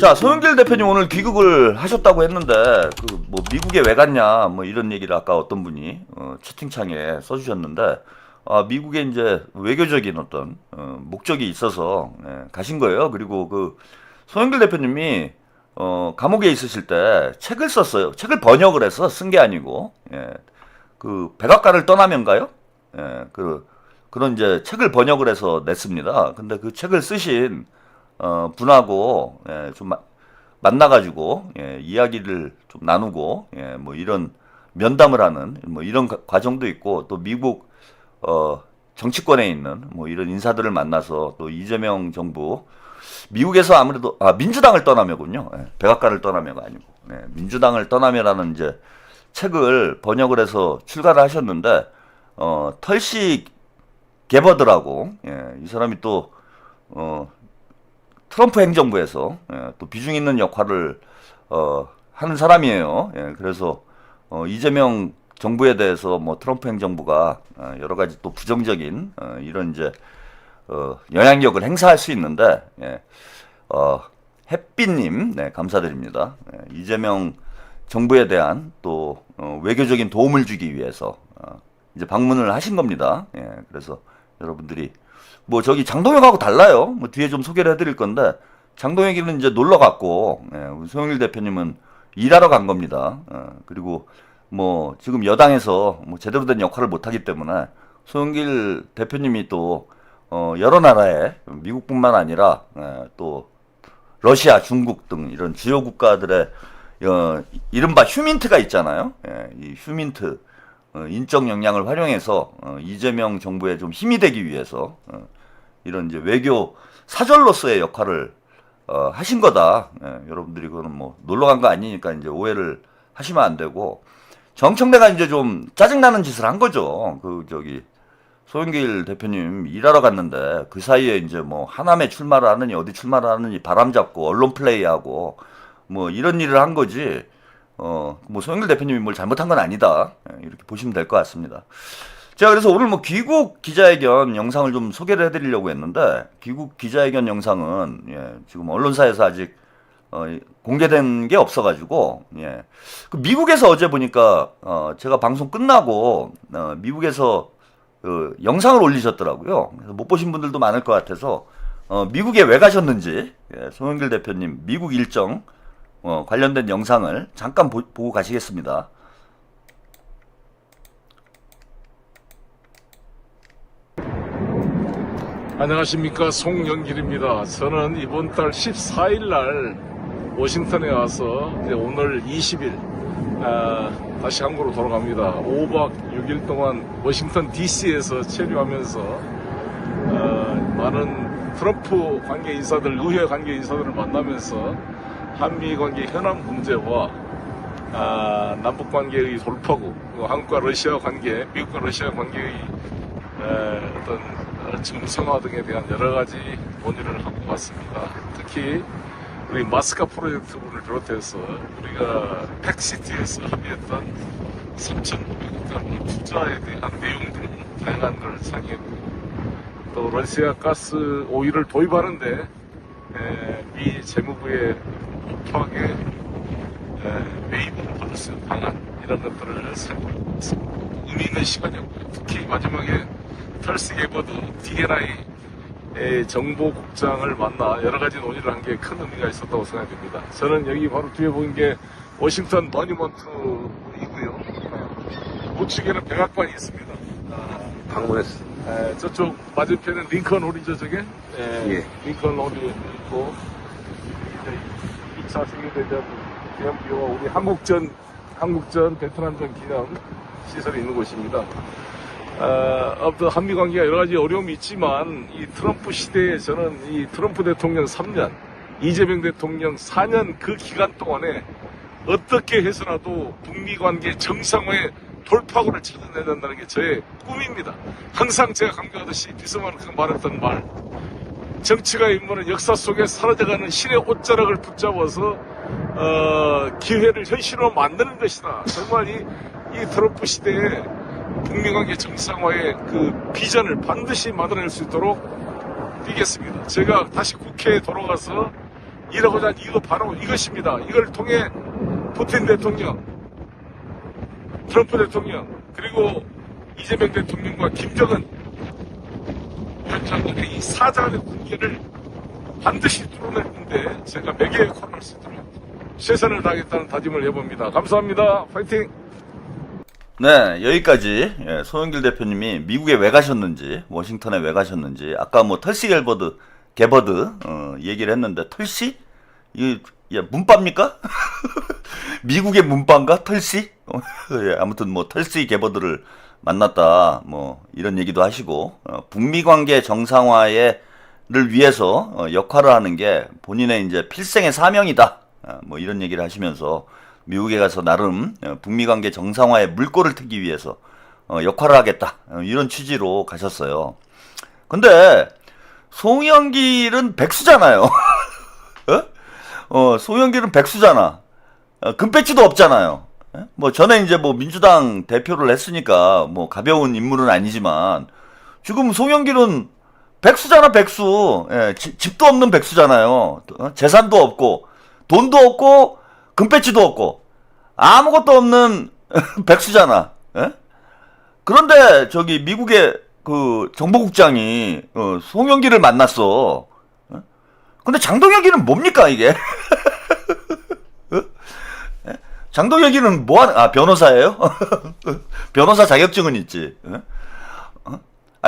자, 소영길 대표님 오늘 귀국을 하셨다고 했는데 그 뭐 미국에 왜 갔냐 뭐 이런 얘기를 아까 어떤 분이 채팅창에 써주셨는데, 미국에 이제 외교적인 어떤 목적이 있어서 가신 거예요. 그리고 그 소영길 대표님이 감옥에 있으실 때 책을 썼어요. 책을 번역을 해서 쓴 게 아니고, 그 백악관을 떠나면가요? 그런 이제 책을 번역을 해서 냈습니다. 근데 그 책을 쓰신 분하고 좀 만나가지고 이야기를 좀 나누고 뭐 이런 면담을 하는 뭐 이런 과정도 있고, 또 미국 정치권에 있는 뭐 이런 인사들을 만나서 또 이재명 정부, 미국에서 아무래도 민주당을 떠나면군요. 백악관을 떠나면가 아니고 민주당을 떠나면라는 이제 책을 번역을 해서 출간을 하셨는데, 털씨 게버드라고, 이 사람이 또 트럼프 행정부에서 또 비중 있는 역할을 하는 사람이에요. 그래서 이재명 정부에 대해서 뭐 트럼프 행정부가 여러 가지 또 부정적인 이런 이제 영향력을 행사할 수 있는데, 햇빛님, 감사드립니다. 이재명 정부에 대한 또 외교적인 도움을 주기 위해서 이제 방문을 하신 겁니다. 그래서 여러분들이 뭐 저기 장동혁하고 달라요. 뭐 뒤에 좀 소개를 해드릴 건데, 장동혁이는 이제 놀러 갔고, 우리 소영일 대표님은 일하러 간 겁니다. 그리고 뭐 지금 여당에서 뭐 제대로 된 역할을 못 하기 때문에 소영길 대표님이 또 여러 나라에, 미국뿐만 아니라 또 러시아, 중국 등 이런 주요 국가들의 이른바 휴민트가 있잖아요. 이 휴민트 인적 역량을 활용해서 이재명 정부에 좀 힘이 되기 위해서 이런 이제 외교 사절로서의 역할을 하신 거다. 여러분들이 그거는 뭐 놀러 간 거 아니니까 이제 오해를 하시면 안 되고, 정청래가 이제 좀 짜증나는 짓을 한 거죠. 그 저기 소영길 대표님 일하러 갔는데 그 사이에 이제 뭐 하남에 출마를 하느니 어디 출마를 하느니 바람 잡고 언론 플레이하고 뭐 이런 일을 한 거지. 뭐 소영길 대표님이 뭘 잘못한 건 아니다. 이렇게 보시면 될 것 같습니다. 제가 그래서 오늘 뭐 귀국 기자회견 영상을 좀 소개를 해드리려고 했는데, 귀국 기자회견 영상은 지금 언론사에서 아직 공개된 게 없어가지고, 그 미국에서 어제 보니까 제가 방송 끝나고 미국에서 그 영상을 올리셨더라고요. 그래서 못 보신 분들도 많을 것 같아서 미국에 왜 가셨는지, 송영길 대표님 미국 일정 관련된 영상을 잠깐 보고 가시겠습니다. 안녕하십니까, 송영길입니다. 저는 이번 달 14일 날 워싱턴에 와서 이제 오늘 20일 다시 한국으로 돌아갑니다. 5박 6일 동안 워싱턴 DC에서 체류하면서 많은 트럼프 관계 인사들, 의회 관계 인사들을 만나면서 한미 관계 현안 문제와 남북 관계의 돌파구, 한국과 러시아 관계, 미국과 러시아 관계의 어떤 정상화 등에 대한 여러 가지 논의를 하고 왔습니다. 특히 우리 마스카 프로젝트를 비롯해서 우리가 팩시티에서 합의했던 3,500억 원 투자에 대한 내용 등 다양한 걸 상의했고, 또 러시아 가스 오일을 도입하는데 미 재무부의 법하게 매입을 받을 수 있는 방안, 이런 것들을 상의했습니다. 의미 있는 시간이었고요. 특히 마지막에 털씨 게버드 DNI 정보국장을 만나 여러 가지 논의를 한 게 큰 의미가 있었다고 생각됩니다. 저는 여기 바로 뒤에 보이는 게 워싱턴 머니먼트이고요. 우측에는 백악관이 있습니다. 방문했습니다. 저쪽 맞은편은 링컨 홀이죠, 저게? 예. 링컨 홀이 있고, 2차 세계대전 기념비와 우리 한국전, 베트남전 기념 시설이 있는 곳입니다. 한미 관계가 여러 가지 어려움이 있지만, 이 트럼프 시대에 저는 이 트럼프 대통령 3년, 이재명 대통령 4년 그 기간 동안에 어떻게 해서라도 북미 관계 정상화의 돌파구를 찾아내야 된다는 게 저의 꿈입니다. 항상 제가 강조하듯이 비스마르크가 말했던 말, 정치가 인물은 역사 속에 사라져가는 신의 옷자락을 붙잡아서 기회를 현실로 만드는 것이다. 정말 이 트럼프 시대에 북미관계 정상화의 그 비전을 반드시 만들어낼 수 있도록 뛰겠습니다. 제가 다시 국회에 돌아가서 이러고자 한 이유도 바로 이것입니다. 이걸 통해 푸틴 대통령, 트럼프 대통령, 그리고 이재명 대통령과 김정은 위원장의 이 사자간의 관계를 반드시 뚫어낼 건데 제가 매개에 걸을 수 있도록 최선을 다하겠다는 다짐을 해봅니다. 감사합니다. 파이팅! 네, 여기까지 소영길 대표님이 미국에 왜 가셨는지, 워싱턴에 왜 가셨는지, 아까 뭐 털시 게버드 얘기를 했는데 털시? 이게 문빠입니까? 미국의 문빠인가? 털시? 예, 아무튼 뭐 털시 게버드를 만났다, 뭐 이런 얘기도 하시고 북미 관계 정상화를 위해서 역할을 하는 게 본인의 이제 필생의 사명이다, 뭐 이런 얘기를 하시면서 미국에 가서 나름 북미 관계 정상화에 물꼬를 트기 위해서 역할을 하겠다, 이런 취지로 가셨어요. 근데 송영길은 백수잖아요. 송영길은 백수잖아. 금배지도 없잖아요. 뭐 전에 이제 뭐 민주당 대표를 했으니까 뭐 가벼운 인물은 아니지만 지금 송영길은 백수잖아, 백수. 예, 집도 없는 백수잖아요. 재산도 없고 돈도 없고 금배지도 없고 아무것도 없는 백수잖아. 예? 그런데 저기 미국의 그 정보국장이 송영길을 만났어. 근데 장동혁이는 뭡니까 이게? 장동혁이는 뭐하는, 변호사예요? 변호사 자격증은 있지.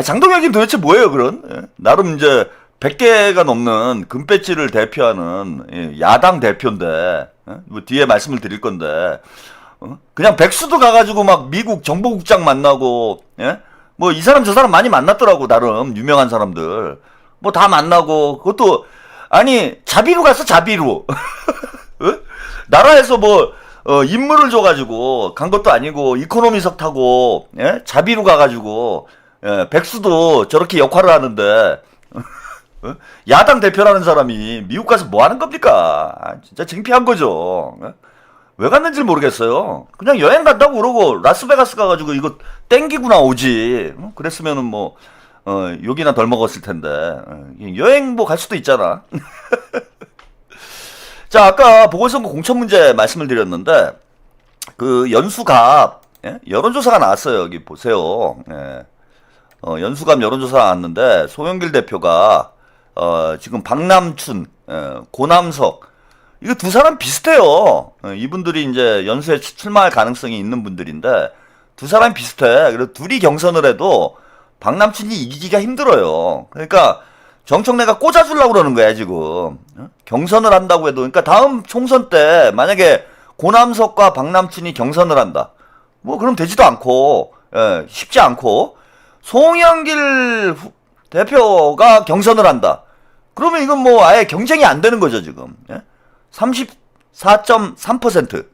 장동혁이 도대체 뭐예요, 그런? 나름 이제 100개가 넘는 금배지를 대표하는 야당 대표인데, 뭐 뒤에 말씀을 드릴 건데, 그냥 백수도 가가지고 막 미국 정보국장 만나고, 뭐 이 사람 저 사람 많이 만났더라고, 나름 유명한 사람들. 뭐 다 만나고, 그것도, 아니, 자비로 갔어, 자비로. 나라에서 뭐, 임무를 줘가지고 간 것도 아니고 이코노미석 타고 자비로 가가지고 백수도 저렇게 역할을 하는데 야당 대표라는 사람이 미국 가서 뭐 하는 겁니까? 진짜 창피한 거죠. 왜 갔는지 모르겠어요. 그냥 여행 간다고 그러고 라스베가스 가가지고 이거 땡기고 나오지. 그랬으면은 뭐 욕이나 덜 먹었을 텐데 여행 뭐 갈 수도 있잖아. 자, 아까 보궐선거 공천 문제 말씀을 드렸는데, 그 연수갑, 여론조사가 나왔어요. 여기 보세요. 연수갑 여론조사가 나왔는데, 송영길 대표가, 지금 박남춘, 고남석, 이거 두 사람 비슷해요. 이분들이 이제 연수에 출마할 가능성이 있는 분들인데, 두 사람 비슷해. 그래서 둘이 경선을 해도, 박남춘이 이기기가 힘들어요. 그러니까, 정청래가 꽂아주려고 그러는 거야, 지금. 경선을 한다고 해도. 그러니까 다음 총선 때 만약에 고남석과 박남춘이 경선을 한다. 뭐 그럼 되지도 않고, 쉽지 않고, 송영길 대표가 경선을 한다. 그러면 이건 뭐 아예 경쟁이 안 되는 거죠, 지금. 34.3%.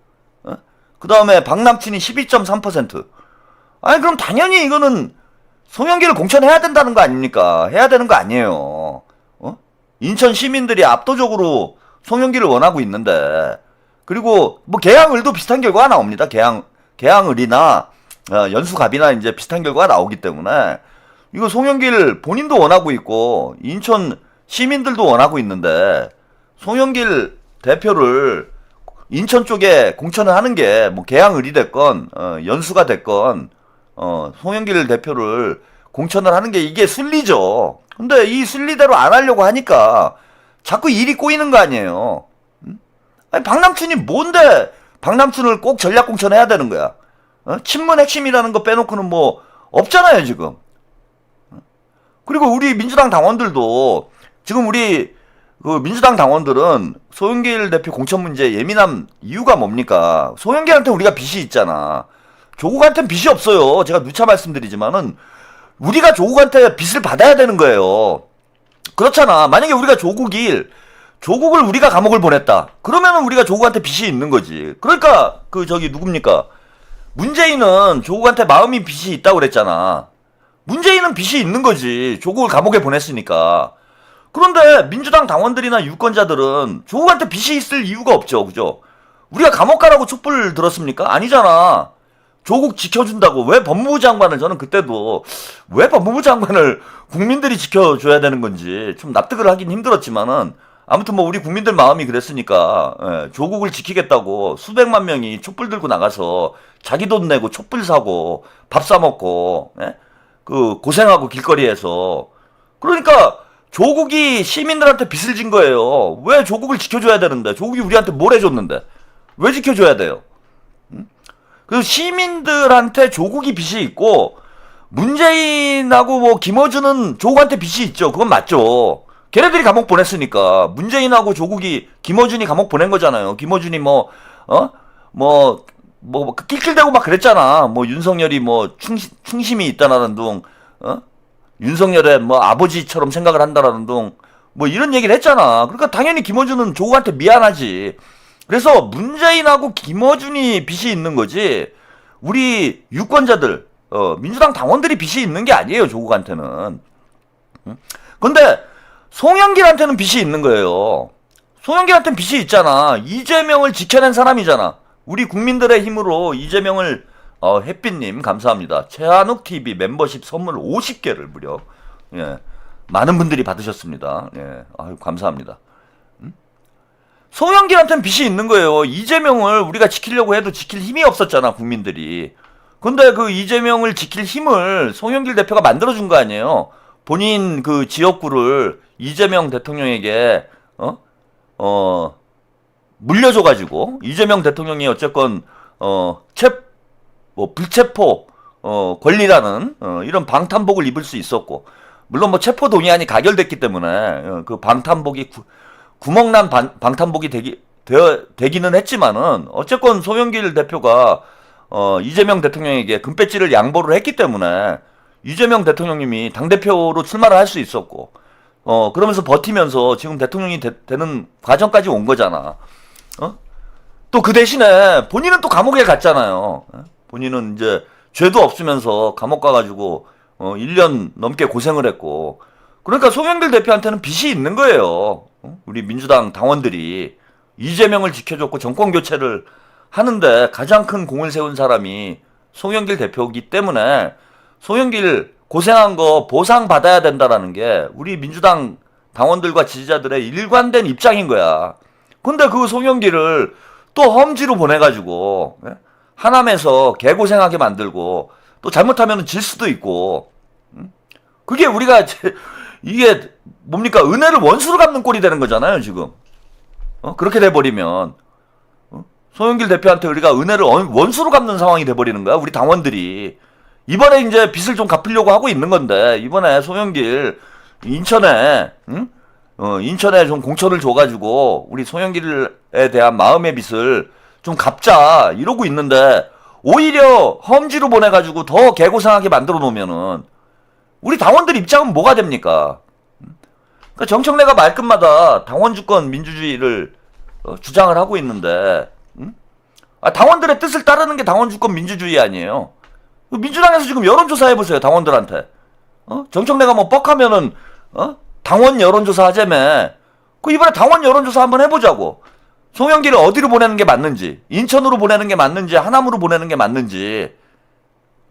그 다음에 박남춘이 12.3%. 아니, 그럼 당연히 이거는 송영길을 공천해야 된다는 거 아닙니까? 해야 되는 거 아니에요. 인천 시민들이 압도적으로 송영길을 원하고 있는데, 그리고 뭐 계양을도 비슷한 결과가 나옵니다. 계양을이나 연수갑이나 이제 비슷한 결과가 나오기 때문에 이거 송영길 본인도 원하고 있고 인천 시민들도 원하고 있는데 송영길 대표를 인천 쪽에 공천을 하는 게 뭐 계양을이 됐건 연수가 됐건 송영길 대표를 공천을 하는 게 이게 순리죠. 근데 이 순리대로 안 하려고 하니까 자꾸 일이 꼬이는 거 아니에요. 아니, 박남춘이 뭔데 박남춘을 꼭 전략 공천해야 되는 거야? 친문 핵심이라는 거 빼놓고는 뭐 없잖아요, 지금. 그리고 우리 민주당 당원들도 지금 우리 그 민주당 당원들은 송영길 대표 공천 문제 예민한 이유가 뭡니까? 송영길한테 우리가 빚이 있잖아. 조국한테는 빚이 없어요. 제가 누차 말씀드리지만은 우리가 조국한테 빚을 받아야 되는 거예요. 그렇잖아. 만약에 우리가 조국을 우리가 감옥을 보냈다. 그러면은 우리가 조국한테 빚이 있는 거지. 그러니까 누굽니까? 문재인은 조국한테 마음이 빚이 있다고 그랬잖아. 문재인은 빚이 있는 거지. 조국을 감옥에 보냈으니까. 그런데 민주당 당원들이나 유권자들은 조국한테 빚이 있을 이유가 없죠. 그죠? 우리가 감옥 가라고 촛불 들었습니까? 아니잖아. 조국 지켜준다고. 왜 법무부 장관을, 저는 그때도 왜 법무부 장관을 국민들이 지켜줘야 되는 건지 좀 납득을 하긴 힘들었지만은, 아무튼 뭐 우리 국민들 마음이 그랬으니까 조국을 지키겠다고 수백만 명이 촛불 들고 나가서 자기 돈 내고 촛불 사고 밥 사 먹고 그 고생하고 길거리에서 그러니까 조국이 시민들한테 빚을 진 거예요. 왜 조국을 지켜줘야 되는데 조국이 우리한테 뭘 해줬는데 왜 지켜줘야 돼요? 그 시민들한테 조국이 빚이 있고 문재인하고 뭐 김어준은 조국한테 빚이 있죠. 그건 맞죠. 걔네들이 감옥 보냈으니까 문재인하고 조국이 김어준이 감옥 보낸 거잖아요. 김어준이 낄낄대고 막 그랬잖아. 뭐 윤석열이 뭐 충심이 있다라는 둥, 윤석열의 뭐 아버지처럼 생각을 한다라는 둥, 뭐 이런 얘기를 했잖아. 그러니까 당연히 김어준은 조국한테 미안하지. 그래서 문재인하고 김어준이 빚이 있는 거지. 우리 유권자들, 민주당 당원들이 빚이 있는 게 아니에요. 조국한테는. 근데 송영길한테는 빚이 있는 거예요. 송영길한테는 빚이 있잖아. 이재명을 지켜낸 사람이잖아. 우리 국민들의 힘으로 이재명을 햇빛님 감사합니다. 최한욱TV 멤버십 선물 50개를 무려 많은 분들이 받으셨습니다. 아유 감사합니다. 송영길한테는 빚이 있는 거예요. 이재명을 우리가 지키려고 해도 지킬 힘이 없었잖아 국민들이. 근데 그 이재명을 지킬 힘을 송영길 대표가 만들어준 거 아니에요. 본인 그 지역구를 이재명 대통령에게 물려줘가지고 이재명 대통령이 어쨌건 불체포 권리라는 이런 방탄복을 입을 수 있었고 물론 뭐 체포 동의안이 가결됐기 때문에 그 방탄복이 구멍난 방탄복이 되기는 했지만은 어쨌건 송영길 대표가 이재명 대통령에게 금배지를 양보를 했기 때문에 이재명 대통령님이 당대표로 출마를 할 수 있었고 그러면서 버티면서 지금 대통령이 되는 과정까지 온 거잖아. 또 그 대신에 본인은 또 감옥에 갔잖아요. 본인은 이제 죄도 없으면서 감옥 가가지고 1년 넘게 고생을 했고 그러니까 송영길 대표한테는 빚이 있는 거예요. 우리 민주당 당원들이 이재명을 지켜줬고 정권 교체를 하는데 가장 큰 공을 세운 사람이 송영길 대표이기 때문에 송영길 고생한 거 보상받아야 된다라는 게 우리 민주당 당원들과 지지자들의 일관된 입장인 거야. 근데 그 송영길을 또 험지로 보내가지고 하남에서 개고생하게 만들고 또 잘못하면 질 수도 있고 그게 우리가 이게 뭡니까 은혜를 원수로 갚는 꼴이 되는 거잖아요 지금. 그렇게 돼버리면 송영길 대표한테 우리가 은혜를 원수로 갚는 상황이 돼버리는 거야 우리 당원들이. 이번에 이제 빚을 좀 갚으려고 하고 있는 건데 이번에 송영길 인천에 인천에 좀 공천을 줘가지고 우리 송영길에 대한 마음의 빚을 좀 갚자 이러고 있는데 오히려 험지로 보내가지고 더 개고생하게 만들어 놓으면은 우리 당원들 입장은 뭐가 됩니까? 그러니까 정청래가 말끝마다 당원 주권 민주주의를 주장을 하고 있는데 당원들의 뜻을 따르는 게 당원 주권 민주주의 아니에요? 민주당에서 지금 여론조사 해보세요 당원들한테. 정청래가 뭐 뻑하면은 당원 여론조사 하자며. 그 이번에 당원 여론조사 한번 해보자고. 송영길을 어디로 보내는 게 맞는지, 인천으로 보내는 게 맞는지, 하남으로 보내는 게 맞는지.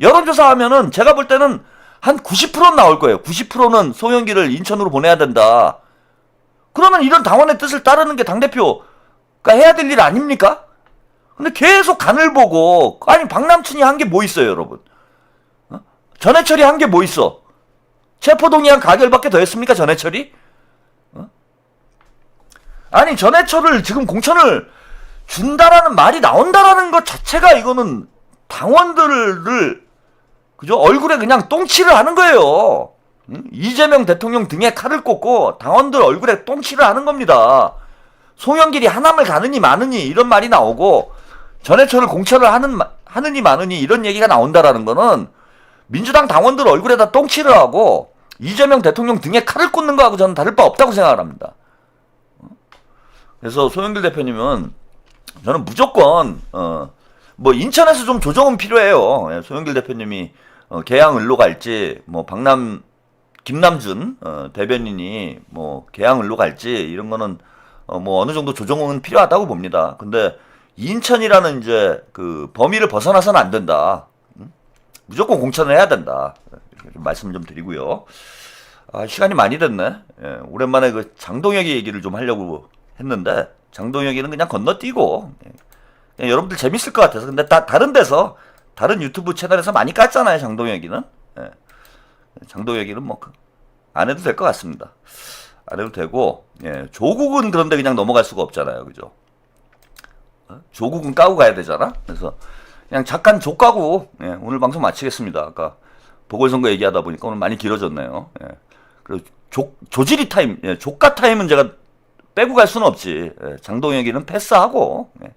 여론조사 하면은 제가 볼 때는 한 90%는 나올 거예요. 90%는 송영길을 인천으로 보내야 된다. 그러면 이런 당원의 뜻을 따르는 게 당대표가 해야 될 일 아닙니까? 근데 계속 간을 보고 아니 박남춘이 한 게 뭐 있어요 여러분? 전해철이 한 게 뭐 있어? 체포동의안 가결밖에 더 했습니까 전해철이? 아니 전해철을 지금 공천을 준다라는 말이 나온다라는 것 자체가 이거는 당원들을 그죠? 얼굴에 그냥 똥칠을 하는 거예요. 이재명 대통령 등에 칼을 꽂고 당원들 얼굴에 똥칠을 하는 겁니다. 송영길이 하남을 가느니 마느니 이런 말이 나오고 전해철을 공천을 하느니 마느니 이런 얘기가 나온다라는 거는 민주당 당원들 얼굴에다 똥칠을 하고 이재명 대통령 등에 칼을 꽂는 거하고 저는 다를 바 없다고 생각을 합니다. 그래서 송영길 대표님은 저는 무조건 뭐 인천에서 좀 조정은 필요해요. 송영길 대표님이 개항을로 갈지 뭐 김남준 대변인이 뭐 개항을로 갈지 이런 거는 뭐 어느 정도 조정은 필요하다고 봅니다. 근데 인천이라는 이제 그 범위를 벗어나서는 안 된다. 무조건 공천을 해야 된다. 이렇게 좀 말씀 좀 드리고요. 시간이 많이 됐네. 예, 오랜만에 그 장동혁이 얘기를 좀 하려고 했는데 장동혁이는 그냥 건너뛰고 그냥 여러분들 재밌을 것 같아서. 근데 다른 데서 다른 유튜브 채널에서 많이 깠잖아요. 장동혁이는. 예, 장동혁이는 뭐 안 해도 될 것 같습니다. 안 해도 되고, 예, 조국은 그런데 그냥 넘어갈 수가 없잖아요. 그죠? 조국은 까고 가야 되잖아. 그래서 그냥 잠깐 조 까고, 예, 오늘 방송 마치겠습니다. 아까 보궐선거 얘기하다 보니까 오늘 많이 길어졌네요. 예. 그리고 조지리 타임, 예, 조카 타임은 제가 빼고 갈 수는 없지. 예, 장동혁이는 패스하고, 예.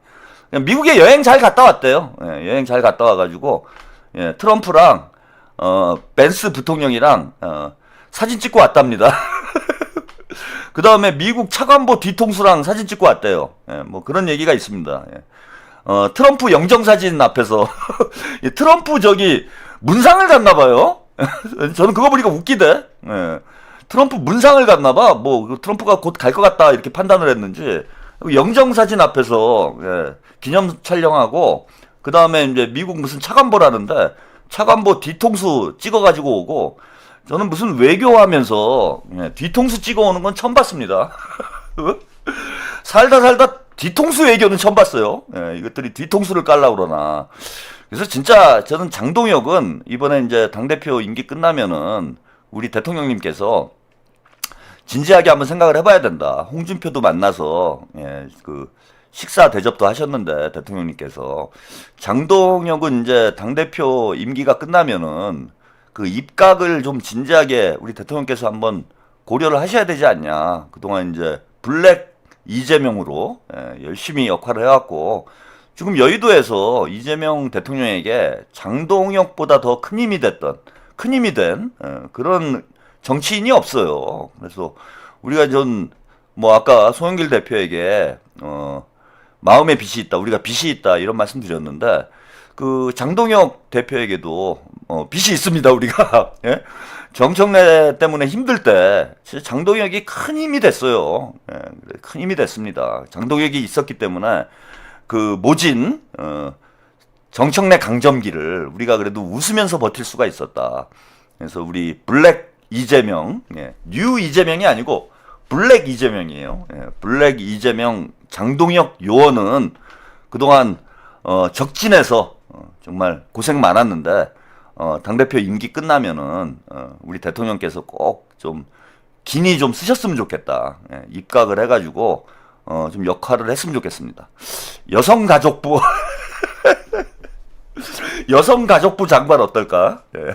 그냥 미국에 여행 잘 갔다 왔대요. 예, 여행 잘 갔다 와가지고, 예, 트럼프랑 벤스 부통령이랑 사진 찍고 왔답니다. 그 다음에 미국 차관보 뒤통수랑 사진 찍고 왔대요. 예, 뭐 그런 얘기가 있습니다. 예. 트럼프 영정사진 앞에서 트럼프 저기 문상을 갔나봐요. 저는 그거 보니까 웃기대. 예. 트럼프 문상을 갔나봐. 뭐 트럼프가 곧 갈 것 같다 이렇게 판단을 했는지 영정사진 앞에서, 예, 기념 촬영하고 그 다음에 이제 미국 무슨 차관보라는데 차관보 뒤통수 찍어가지고 오고. 저는 무슨 외교하면서, 예, 뒤통수 찍어오는 건 처음 봤습니다. 살다 뒤통수 외교는 처음 봤어요. 예, 이것들이 뒤통수를 깔라 그러나. 그래서 진짜 저는 장동혁은 이번에 이제 당대표 임기 끝나면은 우리 대통령님께서 진지하게 한번 생각을 해봐야 된다. 홍준표도 만나서, 예, 그 식사 대접도 하셨는데 대통령님께서 장동혁은 이제 당대표 임기가 끝나면은 그 입각을 좀 진지하게 우리 대통령께서 한번 고려를 하셔야 되지 않냐. 그동안 이제 블랙 이재명으로, 예, 열심히 역할을 해왔고 지금 여의도에서 이재명 대통령에게 장동혁보다 더 큰 힘이 된, 예, 그런 정치인이 없어요. 그래서 우리가 뭐 아까 송영길 대표에게 마음의 빚이 있다, 우리가 빚이 있다 이런 말씀 드렸는데 그 장동혁 대표에게도 빚이 있습니다. 우리가 예? 정청래 때문에 힘들 때 진짜 장동혁이 큰 힘이 됐어요. 예, 큰 힘이 됐습니다. 장동혁이 있었기 때문에 그 모진 정청래 강점기를 우리가 그래도 웃으면서 버틸 수가 있었다. 그래서 우리 블랙 이재명, 예, 뉴 이재명이 아니고 블랙 이재명이에요. 예, 블랙 이재명 장동혁 요원은 그동안 적진에서 정말 고생 많았는데 당대표 임기 끝나면은 우리 대통령께서 꼭 좀 긴히 좀 쓰셨으면 좋겠다. 예, 입각을 해가지고 좀 역할을 했으면 좋겠습니다. 여성가족부 여성가족부 장관 어떨까? 예.